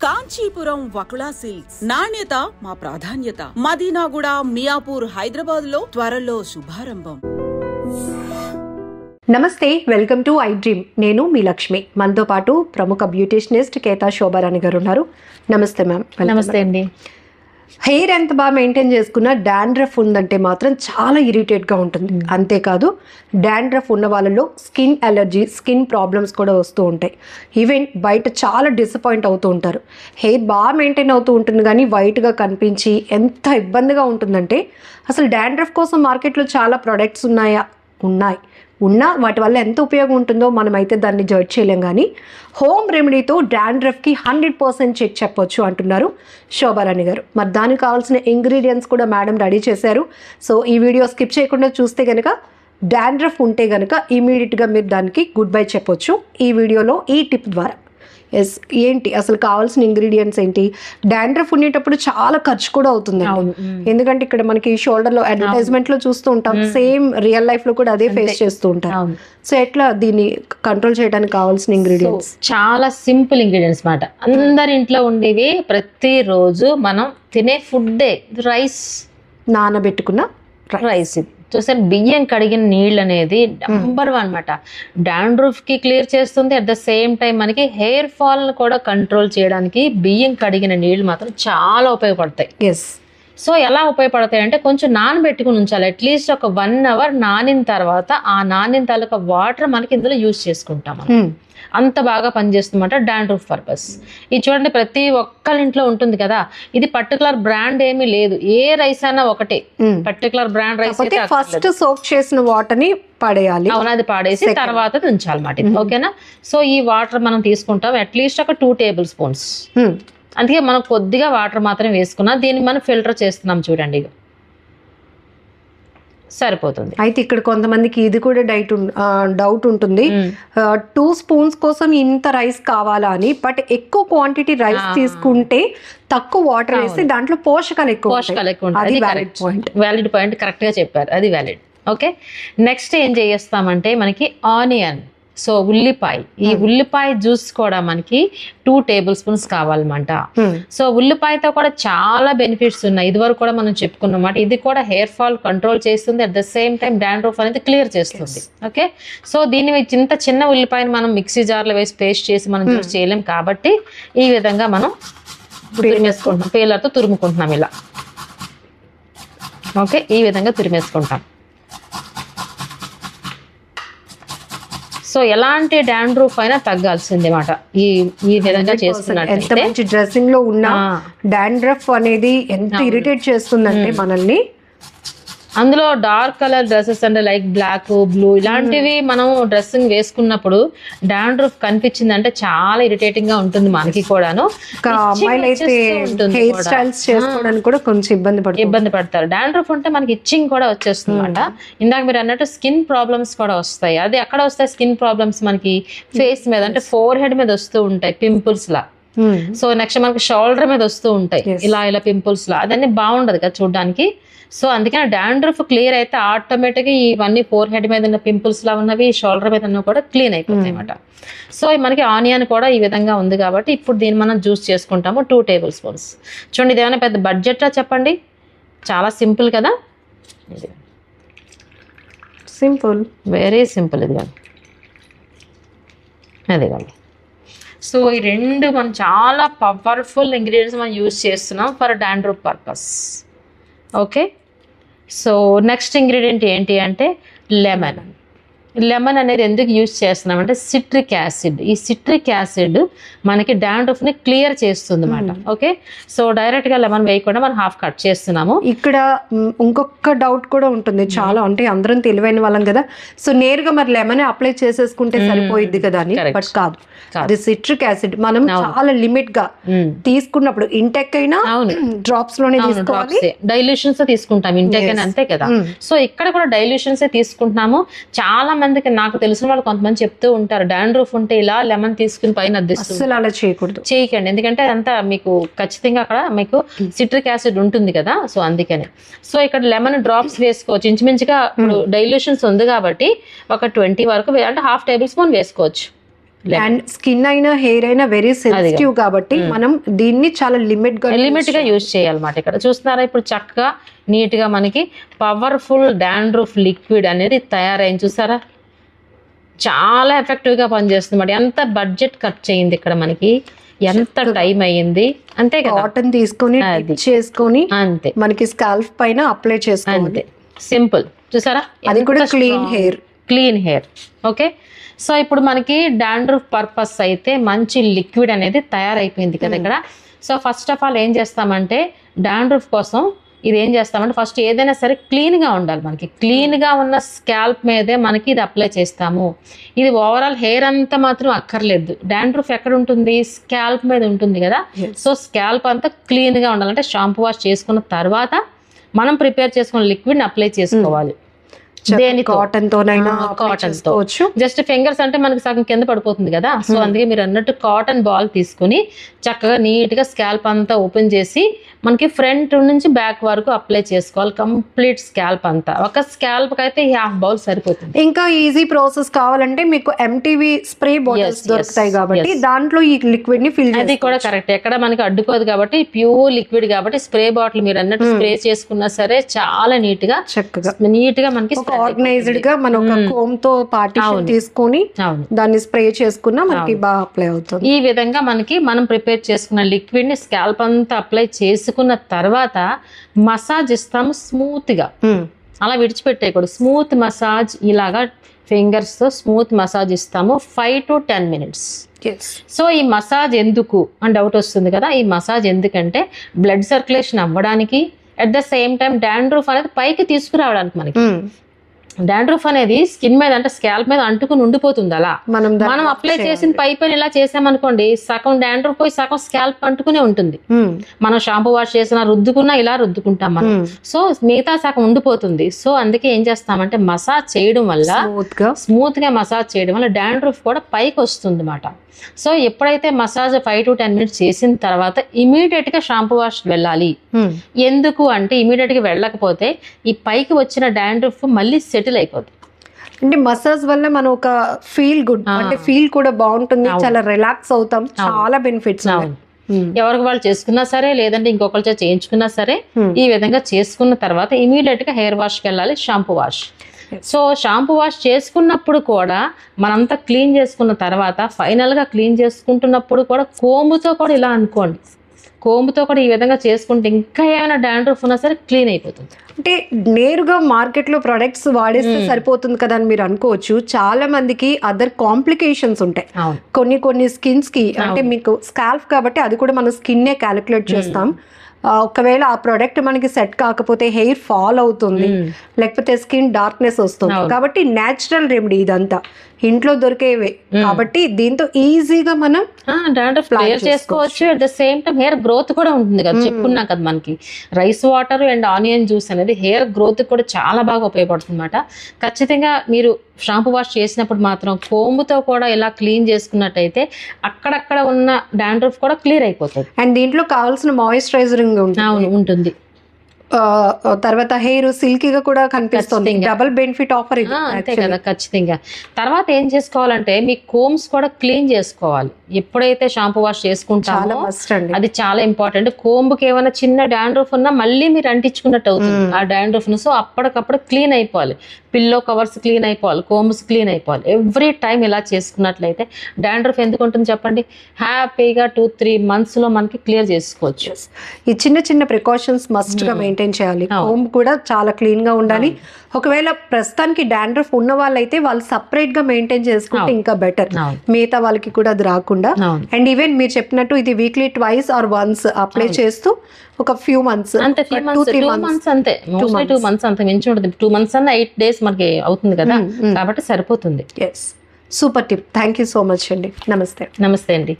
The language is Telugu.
కాంచీపురం వకుళా సిల్క్స్ నాణ్యత మా ప్రాధాన్యత. మదీనాగూడ, మియాపూర్, హైదరాబాద్ లో త్వరలో శుభారంభం. నమస్తే, వెల్కమ్ టు ఐ డ్రీమ్. నేను మీ లక్ష్మి. మనతో పాటు ప్రముఖ బ్యూటిషనిస్ట్ కేతా శోభారాణి గారు ఉన్నారు. నమస్తే మ్యామ్. నమస్తే అండి. హెయిర్ ఎంత బాగా మెయింటైన్ చేసుకున్నా డాండ్రఫ్ ఉందంటే మాత్రం చాలా ఇరిటేట్గా ఉంటుంది. అంతేకాదు, డాండ్రఫ్ ఉన్న వాళ్ళలో స్కిన్ అలర్జీ, స్కిన్ ప్రాబ్లమ్స్ కూడా వస్తూ ఉంటాయి. ఈవెన్ బయట చాలా డిసప్పాయింట్ అవుతూ ఉంటారు. హెయిర్ బాగా మెయింటైన్ అవుతూ ఉంటుంది కానీ వైట్గా కనిపించి ఎంత ఇబ్బందిగా ఉంటుందంటే, అసలు డాండ్రఫ్ కోసం మార్కెట్లో చాలా ప్రొడక్ట్స్ ఉన్నాయి. వాటి వల్ల ఎంత ఉపయోగం ఉంటుందో మనమైతే దాన్ని జడ్జ్ చేయలేం. కానీ హోమ్ రెమెడీతో డాండ్రఫ్కి 100% చెక్ చెప్పొచ్చు అంటున్నారు శోభారాణి గారు. మరి దానికి కావాల్సిన ఇంగ్రీడియంట్స్ కూడా మేడం రెడీ చేశారు. సో ఈ వీడియో స్కిప్ చేయకుండా చూస్తే కనుక డాండ్రఫ్ ఉంటే కనుక ఇమీడియట్గా మీరు దానికి గుడ్ బై చెప్పొచ్చు ఈ వీడియోలో ఈ టిప్ ద్వారా. ఏంటి అసలు కావాల్సిన ఇంగ్రీడియంట్స్ ఏంటి? డాండ్రఫ్ ఉండేటప్పుడు చాలా ఖర్చు కూడా అవుతుంది. ఎందుకంటే ఇక్కడ మనకి షోల్డర్లో అడ్వర్టైజ్మెంట్లో చూస్తూ ఉంటాం, సేమ్ రియల్ లైఫ్లో కూడా అదే ఫేస్ చేస్తూ ఉంటాం. సో ఎట్లా దీన్ని కంట్రోల్ చేయడానికి కావాల్సిన ఇంగ్రీడియంట్స్? చాలా సింపుల్ ఇంగ్రీడియంట్స్ మాట. అందరి ఇంట్లో ఉండేవి, ప్రతిరోజు మనం తినే ఫుడ్డే రైస్. నానబెట్టుకున్న రైస్ చూసారు. బియ్యం కడిగిన నీళ్ళు అనేది నెంబర్ 1 అనమాట. డాండ్రఫ్ కి క్లియర్ చేస్తుంది. అట్ ద సేమ్ టైం మనకి హెయిర్ ఫాల్ కూడా కంట్రోల్ చేయడానికి బియ్యం కడిగిన నీళ్ళు మాత్రం చాలా ఉపయోగపడతాయి. సో ఎలా ఉపయోగపడతాయి అంటే, కొంచెం నానబెట్టుకుని ఉంచాలి. అట్లీస్ట్ ఒక 1 అవర్ నానిన తర్వాత ఆ నానిన తాలూకా వాటర్ మనకి ఇందులో యూజ్ చేసుకుంటాం. అంత బాగా పనిచేస్తుందన్నమాట డాండ్రఫ్ పర్పస్. ఇది చూడండి, ప్రతి ఒక్కరి ఇంట్లో ఉంటుంది కదా. ఇది పర్టికులర్ బ్రాండ్ ఏమీ లేదు, ఏ రైస్ అయినా ఒకటే. Particular brand rice first soak చేసిన వాటర్ ని పడేయాలి. అవును, అది పాడేసి తర్వాత ఉంచాలన్నమాట. ఓకేనా? సో ఈ వాటర్ మనం తీసుకుంటాం అట్లీస్ట్ ఒక 2 టేబుల్ స్పూన్స్. అందుకే మనం కొద్దిగా వాటర్ మాత్రం వేసుకున్నాం. దీన్ని మనం ఫిల్టర్ చేస్తున్నాం చూడండి, సరిపోతుంది. అయితే ఇక్కడ కొంతమందికి ఇది కూడా డౌట్ ఉంటుంది, 2 స్పూన్స్ కోసం ఇంత రైస్ కావాలా అని. బట్ ఎక్కువ క్వాంటిటీ రైస్ తీసుకుంటే తక్కువ వాటర్ వేస్తే దాంట్లో పోషకాలు ఎక్కువ ఉంటాయి. వ్యాలిడ్ పాయింట్, కరెక్ట్ గా చెప్పారు, అది వ్యాలిడ్. ఓకే, నెక్స్ట్ ఏం చేస్తామంటే మనకి ఆనియన్, సో ఉల్లిపాయ. ఈ ఉల్లిపాయ జ్యూస్ కూడా మనకి 2 టేబుల్ స్పూన్స్ కావాలన్నమాట. సో ఉల్లిపాయతో కూడా చాలా బెనిఫిట్స్ ఉన్నాయి. ఇదివరకు కూడా మనం చెప్పుకున్నమాట. ఇది కూడా హెయిర్ ఫాల్ కంట్రోల్ చేస్తుంది, at the same time dandruff అనేది క్లియర్ చేస్తుంది. ఓకే, సో దీన్ని ఇంత చిన్న ఉల్లిపాయని మనం మిక్సీ జార్లో వేసి పేస్ట్ చేసి మనం జ్యూస్ చేయలేం కాబట్టి ఈ విధంగా మనం తురిమేసుకుంటాం. పేలర్తో తురుముకుంటున్నాం ఇలా. ఓకే, ఈ విధంగా తురిమేసుకుంటాం. సో ఎలాంటి డాండ్రఫ్ అయినా తగ్గాల్సిందే మాట ఈ విధంగా చేసుకున్నట్లయితే. డ్రెస్సింగ్ లో ఉన్న డాండ్రఫ్ అనేది ఎంత ఇరిటేట్ చేస్తుందంటే మనల్ని. అందులో డార్క్ కలర్ డ్రెస్సెస్ అంటే లైక్ బ్లాక్, బ్లూ ఇలాంటివి మనం డ్రెస్సింగ్ వేసుకున్నప్పుడు డాండ్రఫ్ కనిపించింది అంటే చాలా ఇరిటేటింగ్ గా ఉంటుంది మనకి కూడాను. ఇబ్బంది పడతారు. డాండ్రఫ్ ఉంటే మనకి ఇచ్చింగ్ కూడా వచ్చేస్తుంది అనమాట. ఇందాక మీరు అన్నట్టు స్కిన్ ప్రాబ్లమ్స్ కూడా వస్తాయి. అది ఎక్కడ వస్తాయి స్కిన్ ప్రాబ్లమ్స్? మనకి ఫేస్ మీద అంటే ఫోర్ హెడ్ మీద వస్తూ ఉంటాయి పింపుల్స్ లా. సో నెక్స్ట్ మనకి షోల్డర్ మీద వస్తూ ఉంటాయి ఇలా పింపుల్స్ లా. అదన్నీ బాగుండదు కదా చూడడానికి. సో అందుకని డాండ్రఫ్ క్లియర్ అయితే ఆటోమేటిక్గా ఇవన్నీ ఫోర్ హెడ్ మీద ఉన్న పింపుల్స్ లా ఉన్నవి, షోల్డర్ మీద ఉన్నవి కూడా క్లీన్ అయిపోతాయి అన్నమాట. సో మనకి ఆనియన్ కూడా ఈ విధంగా ఉంది కాబట్టి ఇప్పుడు దీన్ని మనం జ్యూస్ చేసుకుంటాము 2 టేబుల్ స్పూన్స్. చూడండి, ఇది ఏమైనా పెద్ద బడ్జెటా చెప్పండి? చాలా సింపుల్ కదా. Simple, very simple. ఇది కానీ అదే కానీ. సో ఈ 2 మనం చాలా పవర్ఫుల్ ఇంగ్రీడియంట్స్ మనం యూజ్ చేస్తున్నాం for dandruff purpose. Okay, so next ingredient ఏంటి అంటే లెమన్. లెమన్ అనేది ఎందుకు యూజ్ చేస్తున్నాం అంటే సిట్రిక్ యాసిడ్. ఈ సిట్రిక్ యాసిడ్ మనకి డాండ్రఫ్ ని క్లియర్ చేస్తుంది అన్నమాట. ఓకే, సో డైరెక్ట్ గా లెమన్ వేయకుండా మనం హాఫ్ కట్ చేస్తున్నాము. ఇక్కడ ఇంకొక డౌట్ కూడా ఉంటుంది చాలా, అంటే అందరం తెలివైన వాళ్ళం కదా. సో నేరుగా మరి లెమన్ అప్లై చేసేసుకుంటే సరిపోయిద్ది కదా అని. బట్ కాదు, అది సిట్రిక్ యాసిడ్ మనం చాలా లిమిట్ గా తీసుకున్నప్పుడు, ఇంటెక్ అయినా డ్రాప్స్ లోనే తీసుకోవాలి, డైల్యూషన్స్ తీసుకుంటాం. ఇంటెక్ అయినా అంతే కదా. సో ఇక్కడ కూడా డైల్యూషన్స్ తీసుకుంటున్నాము. చాలా మందికి, నాకు తెలిసిన వాళ్ళు కొంతమంది చెప్తూ ఉంటారు, డాండ్రఫ్ ఉంటే ఇలా లెమన్ తీసుకుని పైన అద్దిస్తుంది. అసలు అలా చేయకూడదు, చేయకండి. ఎందుకంటే అదంతా మీకు ఖచ్చితంగా అక్కడ మీకు సిట్రిక్ యాసిడ్ ఉంటుంది కదా. సో అందుకనే. సో ఇక్కడ లెమన్ డ్రాప్స్ వేసుకోవచ్చు. ఇంచుమించుగా ఇప్పుడు డైల్యూషన్స్ ఉంది కాబట్టి ఒక 20 వరకు అంటే హాఫ్ టేబుల్ స్పూన్ వేసుకోవచ్చు. అండ్ స్కిన్ అయినా హెయిర్ అయినా వెరీ సెన్సిటివ్ కాబట్టి మనం దీన్ని చాలా లిమిట్ గా యూజ్ చేయాలన్నమాట. ఇక్కడ చూస్తున్నారా ఇప్పుడు చక్కగా నీట్ గా మనకి పవర్ఫుల్ డాండ్రఫ్ లిక్విడ్ అనేది తయారైంది చూసారా, చాలా ఎఫెక్టివ్ గా పనిచేస్తుంది. ఎంత బడ్జెట్ ఖర్చు అయింది ఇక్కడ మనకి, ఎంత టైం అయ్యింది, అంతే కదా. కాటన్ తీసుకొని చేసుకొని అంతే మనకి స్కాల్ప్ పైన అప్లై చేసుకోవాలి, అంతే సింపుల్. చూసారా అది కూడా క్లీన్ హెయిర్. ఓకే, సో ఇప్పుడు మనకి డాండ్రఫ్ పర్పస్ అయితే మంచి లిక్విడ్ అనేది తయారైపోయింది కదా ఇక్కడ. సో ఫస్ట్ ఆఫ్ ఆల్ ఏం చేస్తామంటే డాండ్రఫ్ కోసం ఇది ఏం చేస్తామంటే ఫస్ట్ ఏదైనా సరే క్లీన్ గా ఉండాలి. మనకి క్లీన్ గా ఉన్న స్కాల్ప్ మీదే మనకి ఇది అప్లై చేస్తాము. ఇది ఓవరాల్ హెయిర్ అంతా మాత్రం అక్కర్లేదు. డాండ్రఫ్ ఎక్కడ ఉంటుంది, స్కాల్ప్ మీద ఉంటుంది కదా. సో స్కాల్ప్ అంతా క్లీన్ గా ఉండాలంటే షాంపూ వాష్ చేసుకున్న తర్వాత మనం ప్రిపేర్ చేసుకున్న లిక్విడ్ ని అప్లై చేసుకోవాలి. కాటన్ తో జస్ట్ ఫింగర్స్ అంటే మనకి సగం కింద పడిపోతుంది కదా. సో అందుకే మీరు అన్నట్టు కాటన్ బాల్ తీసుకుని చక్కగా నీట్ గా స్కాల్ప్ అంతా ఓపెన్ చేసి మనకి ఫ్రంట్ నుంచి బ్యాక్ వరకు అప్లై చేసుకోవాలి. కంప్లీట్ స్కాల్ప్ అంతా. ఒక స్కాల్ప్ కి అయితే హాఫ్ బౌల్ సరిపోతుంది. ఇంకా ఈజీ ప్రాసెస్ కావాలంటే మీకు ఎంటీవీ స్ప్రే బాటిల్స్ దొరుకుతాయి కాబట్టి దాంట్లో ఈ లిక్విడ్ ని ఫిల్ అది కూడా కరెక్ట్. ఎక్కడ మనకి అడ్డుకోదు కాబట్టి ప్యూర్ లిక్విడ్ కాబట్టి స్ప్రే బాటిల్ మీరు అన్నట్టు స్ప్రే చేసుకున్నా సరే చాలా నీట్ గా చక్కగా నీట్ గా మనకి ఆర్గనైజ్డ్ గా మనం ఒక కోమ్ తో పార్టిషన్ తీసుకొని దాన్ని స్ప్రే చేసుకున్నా మనకి బాగా అప్లై అవుతుంది. ఈ విధంగా మనకి మనం ప్రిపేర్ చేసుకున్న లిక్విడ్ ని స్కాల్ప్ అంతా అప్లై చేసుకున్న తర్వాత మసాజ్ ఇస్తాము స్మూత్ గా. అలా విడిచిపెట్టేయకూడదు. స్మూత్ మసాజ్ ఇలాగా ఫింగర్స్ తో స్మూత్ మసాజ్ ఇస్తాము 5 to 10 minutes. సో ఈ మసాజ్ ఎందుకు అని డౌట్ వస్తుంది కదా. ఈ మసాజ్ ఎందుకంటే బ్లడ్ సర్క్యులేషన్ అవ్వడానికి, at the same time dandruff అనేది పైకి తీసుకురావడానికి. మనకి డాండ్రఫ్ అనేది స్కిన్ మీద అంటే స్కాల్ప్ మీద అంటుకుని ఉండిపోతుంది. అలా మనం అప్లై చేసిన పైన ఇలా చేసామనుకోండి సగం డాండ్రఫ్ పోయి సగం స్కాల్ప్ అంటుకునే ఉంటుంది. మనం షాంపూ వాష్ చేసినా రుద్దుకున్నా ఇలా రుద్దుకుంటాం మనం. సో మిగతా సగం ఉండిపోతుంది. సో అందుకే ఏం చేస్తామంటే మసాజ్ చేయడం వల్ల స్మూత్ గా మసాజ్ చేయడం వల్ల డాండ్రఫ్ కూడా పైకి వస్తుంది అన్నమాట. సో ఎప్పుడైతే మసాజ్ 5 to 10 minutes చేసిన తర్వాత ఇమీడియట్ గా షాంపూ వాష్ వెళ్ళాలి. ఎందుకు అంటే ఇమీడియట్ గా వెళ్ళకపోతే ఈ పైకి వచ్చిన డాండ్రఫ్ మళ్ళీ సెటిల్ అయిపోతుంది. అంటే మసాజ్ వల్ల మనం ఒక ఫీల్ గుడ్ అంటే ఫీల్ కూడా బాగుంటుంది, చాలా రిలాక్స్ అవుతాం, చాలా బెనిఫిట్స్. ఎవరికి వాళ్ళు చేసుకున్నా సరే లేదంటే ఇంకొకరితో చేయించుకున్నా సరే ఈ విధంగా చేసుకున్న తర్వాత ఇమీడియట్ గా హెయిర్ వాష్ కి వెళ్ళాలి, shampoo wash. So shampoo wash చేసుకున్నప్పుడు కూడా మనంతా క్లీన్ చేసుకున్న తర్వాత ఫైనల్ గా క్లీన్ చేసుకుంటున్నప్పుడు కూడా కోంబుతో కూడా ఇలా అనుకోండి, కోంబుతో కూడా ఈ విధంగా చేసుకుంటే ఇంకా ఏమైనా డాండ్రఫ్ ఉన్నా సరే క్లీన్ అయిపోతుంది. అంటే నేరుగా మార్కెట్ లో ప్రొడక్ట్స్ వాడేస్తే సరిపోతుంది కదా అని మీరు అనుకోవచ్చు. చాలా మందికి అదర్ కాంప్లికేషన్స్ ఉంటాయి కొన్ని స్కిన్స్ కి. అంటే మీకు స్కాల్ప్ కాబట్టి అది కూడా మనం స్కిన్నే క్యాలిక్యులేట్ చేస్తాం. ఒకవేళ ఆ ప్రోడక్ట్ మనకి సెట్ కాకపోతే హెయిర్ ఫాల్ అవుతుంది, లేకపోతే స్కిన్ డార్క్నెస్ వస్తుంది. కాబట్టి న్యాచురల్ రెమెడీ ఇదంతా ఇంట్లో దొరికేవే కాబట్టి దీంతో ఈజీగా మనం డాండ్రఫ్ క్లియర్ చేసుకోవచ్చు. At the same time hair growth కూడా ఉంటుంది కదా. చెప్పుకున్నా కదా మనకి rice water and onion juice అనేది హెయిర్ గ్రోత్ కూడా చాలా బాగా ఉపయోగపడుతుంది అన్నమాట. ఖచ్చితంగా మీరు షాంపూ వాష్ చేసినప్పుడు మాత్రం కోంబుతో కూడా ఇలా క్లీన్ చేసుకున్నట్టయితే అక్కడక్కడ ఉన్న డాండ్రఫ్ కూడా క్లియర్ అయిపోతుంది. అండ్ దీంట్లో కావాల్సిన మాయిశ్చరైజరింగ్ ఉంటుంది. తర్వాత హెయిర్ సిల్కీగా కూడా కనిపిస్తుంది. డబుల్ బెనిఫిట్ ఆఫర్ ఇది. అంతే కదా ఖచ్చితంగా. తర్వాత ఏం చేసుకోవాలంటే మీ కోమ్స్ కూడా క్లీన్ చేసుకోవాలి. ఎప్పుడైతే షాంపూ వాష్ చేసుకుంటామో అది చాలా ఇంపార్టెంట్. కోంబుకి ఏమైనా చిన్న డాండ్రఫ్ ఉన్నా మళ్ళీ మీరు అంటించుకున్నట్టు అవుతుంది ఆ డాండ్రఫ్ ను. సో అప్పటికప్పుడు క్లీన్ అయిపోవాలి. పిల్లో కవర్స్ క్లీన్ అయిపోవాలి, కోంబ్స్ క్లీన్ అయిపోవాలి. ఎవ్రీ టైం ఇలా చేసుకున్నట్లయితే డాండ్రఫ్ ఎందుకు ఉంటుంది చెప్పండి, హ్యాపీగా 2-3 months లో మనకి క్లియర్ చేసుకోవచ్చు. ఈ చిన్న చిన్న ప్రికాషన్స్ మస్ట్ గా మెయింటైన్ చేయాలి. కోంబ్ కూడా చాలా క్లీన్ గా ఉండాలి. ఒకవేళ ప్రస్తుతానికి డాండ్రఫ్ ఉన్న వాళ్ళైతే వాళ్ళు సపరేట్ గా మెయింటైన్ చేసుకుంటే ఇంకా బెటర్, మిగతా వాళ్ళకి కూడా అది రాకుండా. అండ్ ఈవెన్ మీరు చెప్పినట్టు ఇది weekly twice or once apply చేస్తూ ఒక ఫ్యూ మంత్స్ అంతే, 2 months అంతే, 2 months అంతే మించి ఉంటుంది. 2 months అన్న 8 days మనకి అవుతుంది కదా, కాబట్టి సరిపోతుంది. Super tip. Thank you so much అండి. నమస్తే. నమస్తే అండి.